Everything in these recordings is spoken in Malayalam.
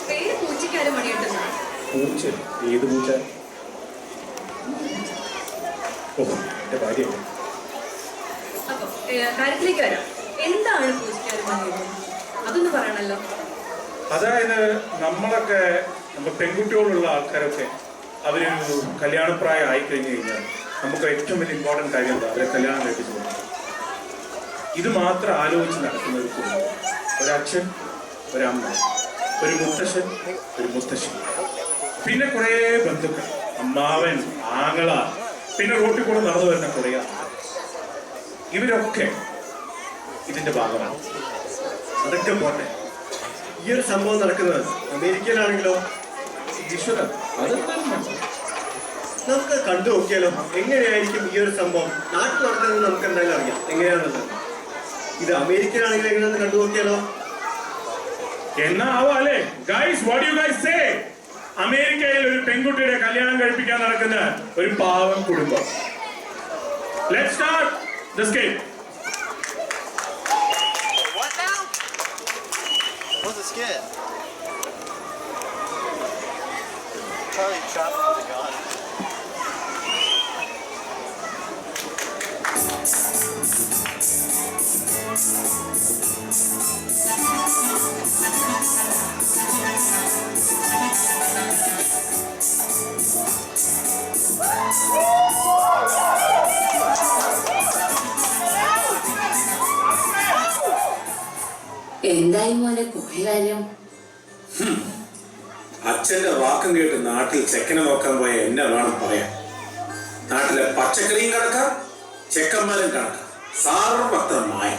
പേര് പൂച്ചയ്ക്കാരും മണിയിട്ടുണ്ടോ? പൂച്ച? ഏത് പൂച്ച? എന്റെ ഭാര്യയല്ലേ. അപ്പൊ കാര്യത്തിലേക്ക് വരാം. എന്താണ് പൂച്ചയ്ക്കാരും മണിയിട്ട്? അതൊന്ന് പറയണല്ലോ. അതായത് നമ്മളൊക്കെ നമ്മൾ പെൺകുട്ടികളുള്ള ആൾക്കാരൊക്കെ അവരൊരു കല്യാണപ്രായം ആയിക്കഴിഞ്ഞു കഴിഞ്ഞാൽ നമുക്ക് ഏറ്റവും വലിയ ഇമ്പോർട്ടൻ്റ് കാര്യം എന്താ? അവരെ കല്യാണം കഴിപ്പിച്ചു കൊടുക്കുക. ഇത് മാത്രം ആലോചിച്ച് നടക്കുന്ന ഒരു കുടുംബം, ഒരച്ഛൻ, ഒരമ്മ, ഒരു മുത്തശ്ശൻ, ഒരു മുത്തശ്ശി, പിന്നെ കുറേ ബന്ധുക്കൾ, അമ്മാവൻ, ആങ്ങള, പിന്നെ റോട്ടിൽ കൂടെ നടന്നു വരുന്ന കുറേ ഇവരൊക്കെ ഇതിന്റെ ഭാഗമാണ്. അതൊക്കെ പോട്ടെ, ഈ ഒരു സംഭവം നടക്കുന്നത് അമേരിക്കയിലാണെങ്കിലോ ഈശ്വരൻ അതെന്തായാലും നമുക്ക് കണ്ടു നോക്കിയാലോ എങ്ങനെയായിരിക്കും ഈ ഒരു സംഭവം നാട്ടിൽ നടക്കുന്നത്. നമുക്ക് എന്തായാലും അറിയാം എങ്ങനെയാണെന്നുള്ളത്. ഇത് അമേരിക്കയിലാണെങ്കിൽ എങ്ങനെയാണെന്ന് കണ്ടു നോക്കിയാലോ. എന്നാ ആവാല്ലേ guys, what you guys say? അമേരിക്കയിൽ ഒരു പെൺകുട്ടിയുടെ കല്യാണം കഴിപ്പിക്കാൻ നടക്കുന്ന ഒരു പാവം കുടുംബം. Let's start the skit. What's the skit? Probably trapped with a gun. എന്തായി മോനെ പോയ കാര്യം? അച്ഛന്റെ വാക്കും കേട്ട് നാട്ടിൽ ചെക്കനെ നോക്കാൻ പോയ എന്നെ വേണം പറയാൻ. നാട്ടിലെ പച്ചക്കറിയും കണക്കാം, ചെക്കന്മാരും കണക്കാം, സാർവത്രമായ.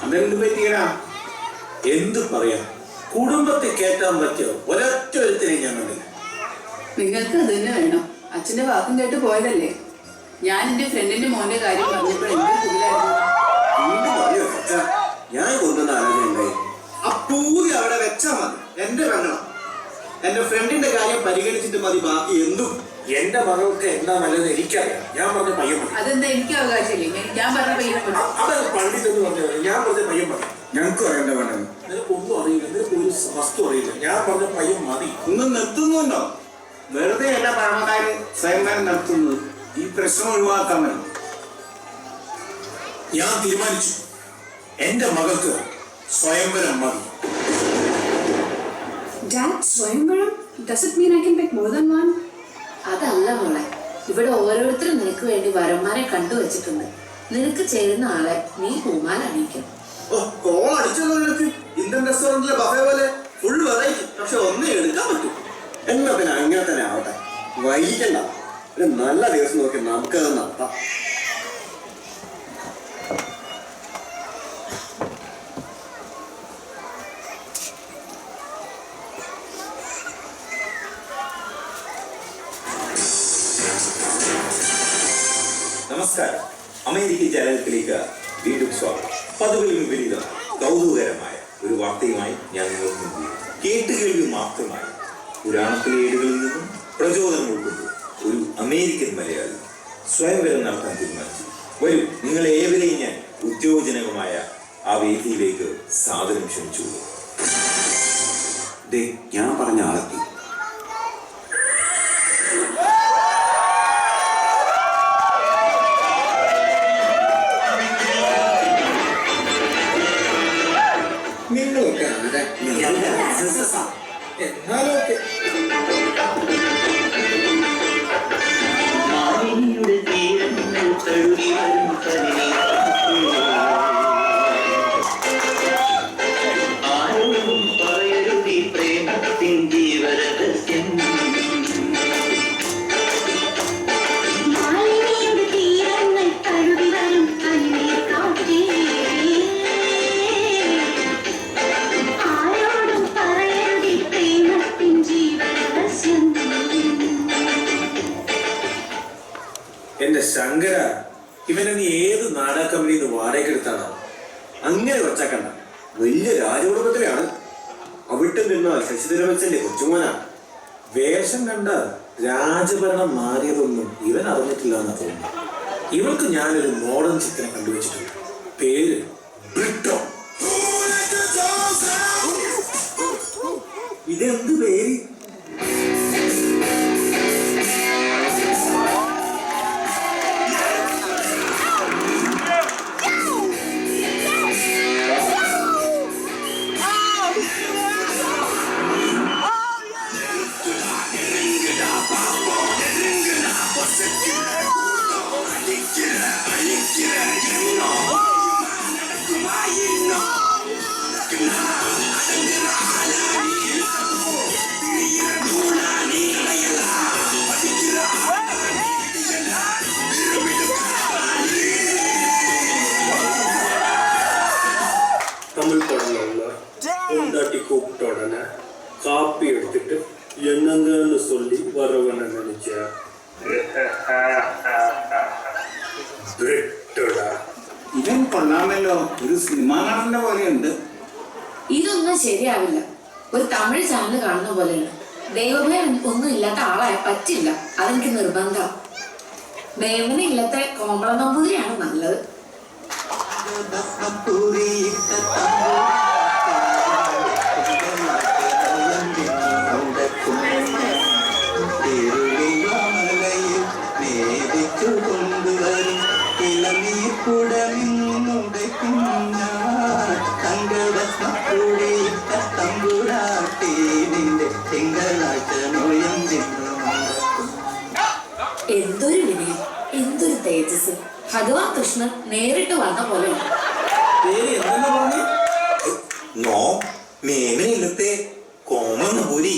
അതെന്ത് പറ്റിയടാ? എന്ത് പറയാം, കുടുംബത്തെ കേറ്റാൻ പറ്റിയോ ഒരൊറ്റ ഒരുത്തിനെ ഞാൻ കണ്ടില്ല. നിങ്ങൾക്ക് അത് തന്നെ വേണം. അച്ഛന്റെ വാക്കും കേട്ട് പോയതല്ലേ. ഞാൻ എന്റെ ഫ്രണ്ടിന്റെ മോന്റെ കാര്യം പറഞ്ഞപ്പോൾ എന്ത് പറയോ ഞാൻ കൊണ്ടുവന്ന ആലോചന ഉണ്ടായി. ആ പൂതി അവിടെ വെച്ചാ മതി. എന്റെ പെണ്ണ എന്റെ ഫ്രണ്ടിന്റെ കാര്യം പരിഗണിച്ചിട്ട് മതി, ബാക്കി എന്തും. എന്റെ മകൾക്ക് എന്താ നല്ലത് എനിക്കറിയാം. ഞാൻ പറഞ്ഞ പയ്യൻ മതി. അതെന്താ എനിക്ക് അവകാശമില്ലേ? ഞാൻ പറഞ്ഞ പയ്യൻ മതി. അതൊക്കെ പണ്ടിട്ടെന്ന് പറഞ്ഞത്. ഞാൻ പറഞ്ഞ പയ്യൻ മതി. ഞങ്ങൾക്ക് അറിയേണ്ട വേണം. നിനക്ക് ഒന്നും അറിയില്ല, നിനക്ക് ഒരു വസ്തു അറിയില്ല. ഞാൻ പറഞ്ഞ പയ്യൻ മതി. ഒന്നും നിർത്തുന്നുണ്ടോ? വെറുതെ എല്ലാ പഴമക്കാര് സ്വയംവരം നടത്തുന്നത്. ഈ പ്രശ്നം ഒഴിവാക്കാൻ വേണം. ഞാൻ തീരുമാനിച്ചു, എന്റെ മകൾക്ക് സ്വയംവരം മതി. Dad, Swayamvaram? Does it mean I can pick more than one? അതല്ല മോളെ, ഇവിടെ ഓരോരുത്തരും നിനക്ക് വേണ്ടി വരന്മാരെ കണ്ടുവച്ചിട്ടുണ്ട്. നിനക്ക് ചേരുന്ന ആളെ നീ പൂമാല അണിയിക്കും. കോൾ അടിച്ചല്ലോ നിനക്ക്. ഇന്ത്യൻ റെസ്റ്റോറന്റിലെ ബഫേ പോലെ ഫുൾ വെറൈറ്റി, പക്ഷെ ഒന്നേ എടുക്കാൻ പറ്റും. എന്നാ പിന്നെ അങ്ങനെ തന്നെ ആവട്ടെ, വൈകിക്കണ്ട. ഒരു നല്ല ദിവസം നോക്കി നമുക്കത് നടത്താം. നമസ്കാരം. അമേരിക്കൻ ജാലകത്തിലേക്ക് വീണ്ടും സ്വാഗതം. പതിവിൽ വിപരീതം കൗതുകകരമായ ഒരു വാർത്തയുമായി ഞാൻ നിങ്ങൾക്ക് മുമ്പിൽ കേട്ടുകേൾവി മാത്രമായി പുരാണത്തിലെ ഏടുകളിൽ നിന്നും പ്രചോദനം ഉൾക്കൊണ്ടു ഒരു അമേരിക്കൻ മലയാളി സ്വയംവരം നടത്താൻ തീരുമാനിച്ചു. വരൂ, നിങ്ങളെ ഏവരെയും ഞാൻ ഉദ്യോഗജനകമായ ആ വേദിയിലേക്ക് സാദരം ക്ഷണിച്ചു. ഞാൻ പറഞ്ഞ ആളെത്തി. നിങ്ങളൊക്കെ എന്നാലൊക്കെ എന്റെ ശങ്കര, ഇവനെ നീ ഏത് നാടക കമ്പനിന്ന് വാടകയ്ക്കെടുത്താണ്? അങ്ങനെ വെച്ചക്കണ്ട, വലിയ രാജകുടുംബത്തിലാണ്. അവിട്ടം നിന്നാൽ ശശിധരവച്ചന്റെ കൊച്ചുമോനാണ്. വേഷം കണ്ട രാജഭരണം മാറിയതൊന്നും ഇവൻ അറിഞ്ഞിട്ടില്ല എന്നാ തോന്നുന്നു. ഇവൾക്ക് ഞാനൊരു മോഡേൺ ചിത്രം കണ്ടുവച്ചിട്ടുണ്ട്. പേര് ബ്രിട്ടോ. ഇതെന്ത് പേര്? தமிழ் படங்கள்ல கொண்டாட்டி கூப்பிட்ட உடனே காப்பி எடுத்துட்டு என்னங்கன்னு சொல்லி வரவன நினைச்சேன். ഇവൻ കൊള്ളാമല്ലോ, ഒരു സിനിമാ നടന്റെ പോലെയുണ്ട്. ഇതൊന്നും ശരിയാവില്ല. ഒരു തമിഴ് ചാനൽ കാണുന്ന പോലെയാണ്. ദൈവഭയം ഒന്നും ഇല്ലാത്ത ആളായ പറ്റില്ല. അതെനിക്ക് നിർബന്ധം. ദേവന ഇല്ലാത്ത കോമള നമ്പൂതിരിയാണ് നല്ലത്. എന്തൊരു വിനയം, എന്തൊരു തേജസ്. ഭഗവാൻ കൃഷ്ണൻ നേരിട്ട് വന്ന പോലെ. നോ മേമനില്ലത്തെ കോമനപുരി.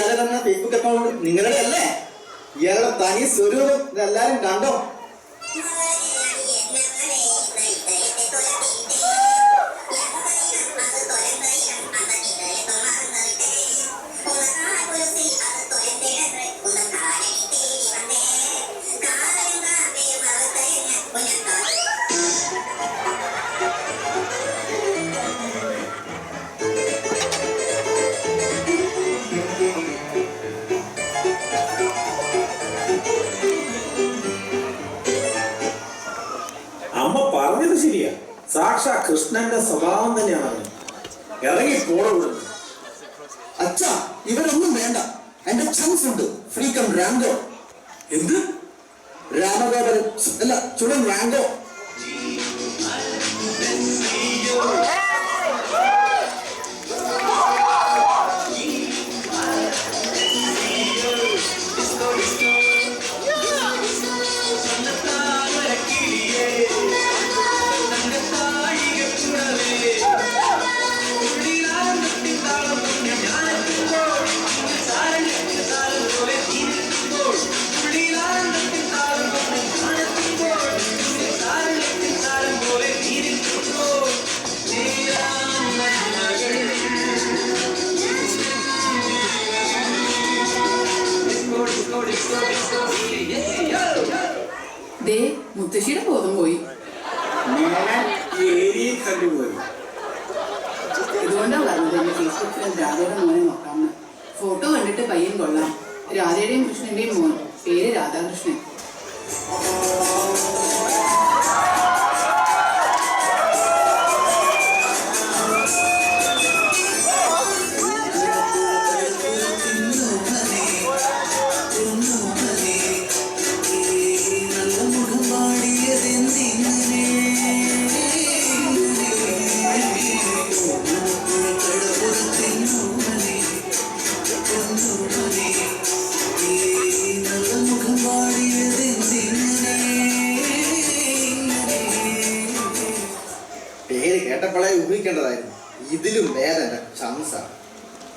അതെന്ന ഫേസ്ബുക്ക് അക്കൗണ്ട് നിങ്ങളുടെ അല്ലേ? ഇയാളുടെ തനി സ്വരൂപം ഇതെല്ലാരും കണ്ടോ? അമ്മ പറഞ്ഞത് ശരിയാ. സാക്ഷാ കൃഷ്ണന്റെ സ്വഭാവം തന്നെയാണ്. ഇറങ്ങി പോടുന്നത്. അച്ഛാ, ഇവരൊന്നും വേണ്ട. എന്റെ ചാൻസ് ഉണ്ട്. ഫ്രീക്കം റാങ്കോ. എന്ത്? രാമഗോപുരം അല്ല, ചുടൻ റാങ്കോ. ദേ മുത്തശ്ശിയുടെ ബോധം പോയി. ഇതുകൊണ്ടാണ് പറഞ്ഞത് എന്റെ ഫേസ്ബുക്ക് ഫ്രണ്ട് രാധയുടെ മോനെ നോക്കാമെന്ന്. ഫോട്ടോ കണ്ടിട്ട് പയ്യൻ കൊള്ളാം. രാധയുടെയും കൃഷ്ണന്റെയും മോൻ, പേര് രാധാകൃഷ്ണൻ. പേര് കേട്ടപ്പോഴേ ഊഹിക്കേണ്ടതായിരുന്നു. ഇതിലും വേറെ ചാൻസാണ്.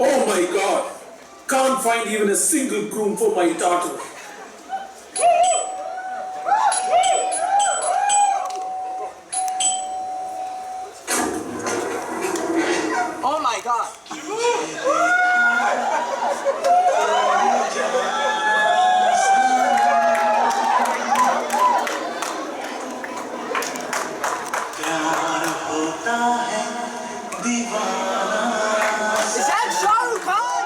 Oh my God! Can't find even a single groom for my daughter. Oh my God! Is that Shah Rukh Khan?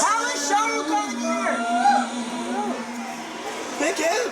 How is Shah Rukh Khan here? Pick him!